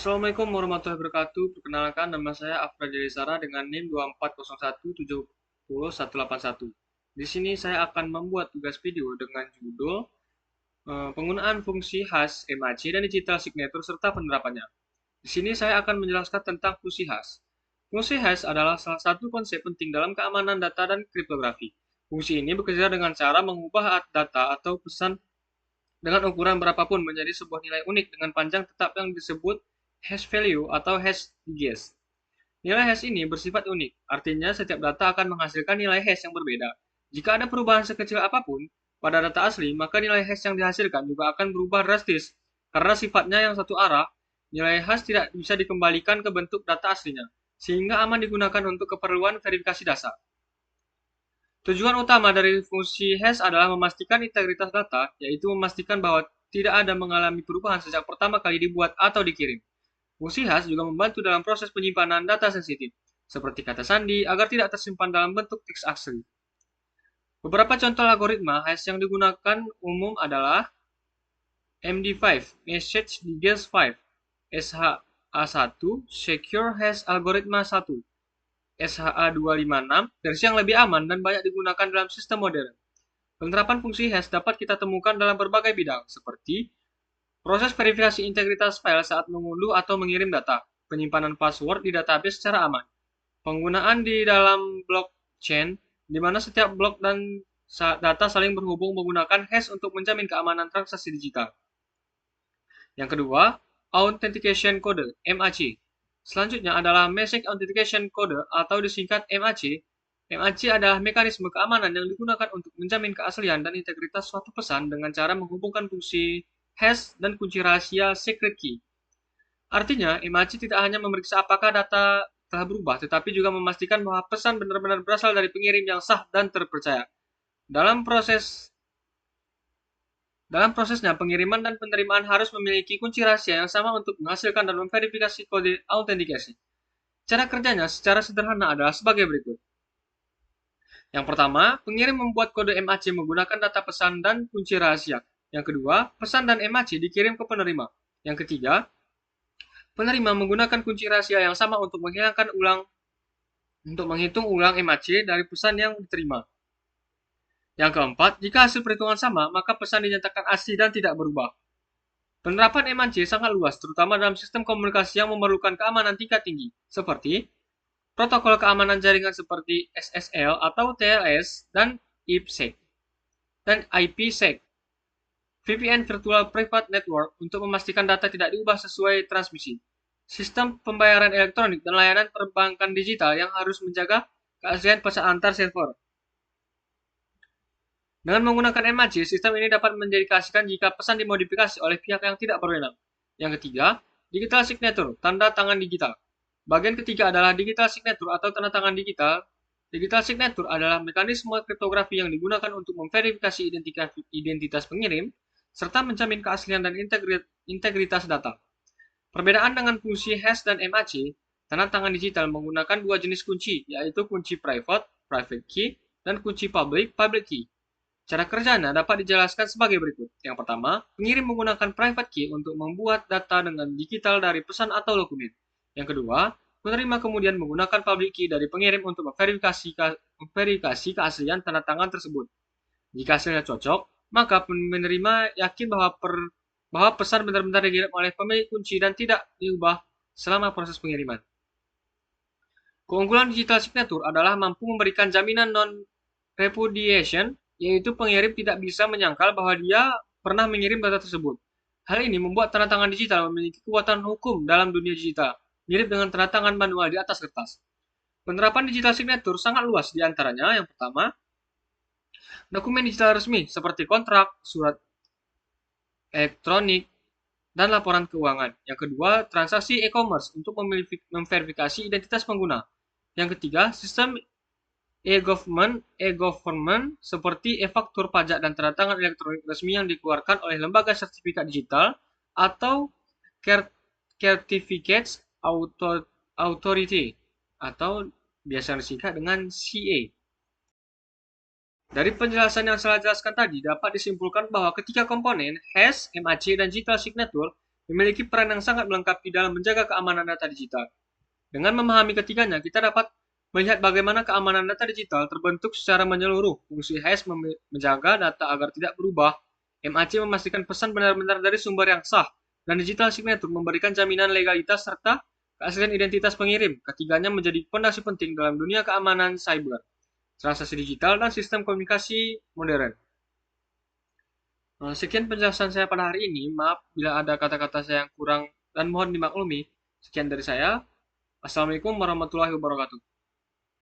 Assalamualaikum warahmatullahi wabarakatuh. Perkenalkan, nama saya Afra Jalisara dengan NIM 2401700181. Di sini saya akan membuat tugas video dengan judul penggunaan fungsi khas MAC dan digital signature serta penerapannya. Di sini saya akan menjelaskan tentang fungsi khas. Fungsi hash adalah salah satu konsep penting dalam keamanan data dan kriptografi. Fungsi ini bekerja dengan cara mengubah data atau pesan dengan ukuran berapapun menjadi sebuah nilai unik dengan panjang tetap yang disebut hash value atau hash digest. Nilai hash ini bersifat unik, artinya setiap data akan menghasilkan nilai hash yang berbeda. Jika ada perubahan sekecil apapun pada data asli, maka nilai hash yang dihasilkan juga akan berubah drastis. Karena sifatnya yang satu arah, nilai hash tidak bisa dikembalikan ke bentuk data aslinya, sehingga aman digunakan untuk keperluan verifikasi dasar. Tujuan utama dari fungsi hash adalah memastikan integritas data, yaitu memastikan bahwa tidak ada mengalami perubahan sejak pertama kali dibuat atau dikirim. Fungsi hash juga membantu dalam proses penyimpanan data sensitif, seperti kata sandi, agar tidak tersimpan dalam bentuk teks asli. Beberapa contoh algoritma hash yang digunakan umum adalah MD5, Message Digest 5, SHA-1, Secure Hash Algoritma 1, SHA-256, versi yang lebih aman dan banyak digunakan dalam sistem modern. Penerapan fungsi hash dapat kita temukan dalam berbagai bidang, seperti proses verifikasi integritas file saat mengunduh atau mengirim data, penyimpanan password di database secara aman, penggunaan di dalam blockchain, di mana setiap blok dan data saling berhubung menggunakan hash untuk menjamin keamanan transaksi digital. Yang kedua, Authentication Code, MAC. Selanjutnya adalah Message Authentication Code atau disingkat MAC. MAC adalah mekanisme keamanan yang digunakan untuk menjamin keaslian dan integritas suatu pesan dengan cara menghubungkan fungsi hash dan kunci rahasia secret key. Artinya, MAC tidak hanya memeriksa apakah data telah berubah, tetapi juga memastikan bahwa pesan benar-benar berasal dari pengirim yang sah dan terpercaya. Dalam prosesnya, pengiriman dan penerimaan harus memiliki kunci rahasia yang sama untuk menghasilkan dan memverifikasi kode autentikasi. Cara kerjanya secara sederhana adalah sebagai berikut. Yang pertama, pengirim membuat kode MAC menggunakan data pesan dan kunci rahasia. Yang kedua, pesan dan MAC dikirim ke penerima. Yang ketiga, penerima menggunakan kunci rahasia yang sama untuk menghitung ulang MAC dari pesan yang diterima. Yang keempat, jika hasil perhitungan sama, maka pesan dinyatakan asli dan tidak berubah. Penerapan MAC sangat luas, terutama dalam sistem komunikasi yang memerlukan keamanan tingkat tinggi, seperti protokol keamanan jaringan seperti SSL atau TLS dan IPsec dan IPsec. VPN Virtual Private Network untuk memastikan data tidak diubah sesuai transmisi. Sistem pembayaran elektronik dan layanan perbankan digital yang harus menjaga keaslian pesan antar server. Dengan menggunakan MAC, sistem ini dapat mendedikasikan jika pesan dimodifikasi oleh pihak yang tidak berwenang. Yang ketiga, digital signature, tanda tangan digital. Bagian ketiga adalah digital signature atau tanda tangan digital. Digital signature adalah mekanisme kriptografi yang digunakan untuk memverifikasi identitas pengirim, serta menjamin keaslian dan integritas data. Perbedaan dengan fungsi hash dan MAC, tanda tangan digital menggunakan dua jenis kunci, yaitu kunci private, private key, dan kunci public, public key. Cara kerjanya dapat dijelaskan sebagai berikut. Yang pertama, pengirim menggunakan private key untuk membuat data dengan digital dari pesan atau dokumen. Yang kedua, penerima kemudian menggunakan public key dari pengirim untuk memverifikasi keaslian tanda tangan tersebut. Jika hasilnya cocok, maka penerima yakin bahwa pesan benar-benar dikirim oleh pemilik kunci dan tidak diubah selama proses pengiriman. Keunggulan digital signature adalah mampu memberikan jaminan non-repudiation, yaitu pengirim tidak bisa menyangkal bahwa dia pernah mengirim data tersebut. Hal ini membuat tanda tangan digital memiliki kekuatan hukum dalam dunia digital, mirip dengan tanda tangan manual di atas kertas. Penerapan digital signature sangat luas, di antaranya yang pertama, dokumen digital resmi seperti kontrak, surat elektronik, dan laporan keuangan. Yang kedua, transaksi e-commerce untuk memverifikasi identitas pengguna. Yang ketiga, sistem e-government seperti e-faktur pajak dan tanda tangan elektronik resmi yang dikeluarkan oleh lembaga sertifikat digital atau Certificates Authority atau biasa disingkat dengan CA. Dari penjelasan yang saya jelaskan tadi, dapat disimpulkan bahwa ketiga komponen, hash, MAC, dan digital signature memiliki peran yang sangat melengkapi dalam menjaga keamanan data digital. Dengan memahami ketiganya, kita dapat melihat bagaimana keamanan data digital terbentuk secara menyeluruh. Fungsi hash menjaga data agar tidak berubah. MAC memastikan pesan benar-benar dari sumber yang sah. Dan digital signature memberikan jaminan legalitas serta keaslian identitas pengirim. Ketiganya menjadi fondasi penting dalam dunia keamanan cyber, transaksi digital, dan sistem komunikasi modern. Sekian penjelasan saya pada hari ini. Maaf bila ada kata-kata saya yang kurang dan mohon dimaklumi. Sekian dari saya. Assalamualaikum warahmatullahi wabarakatuh.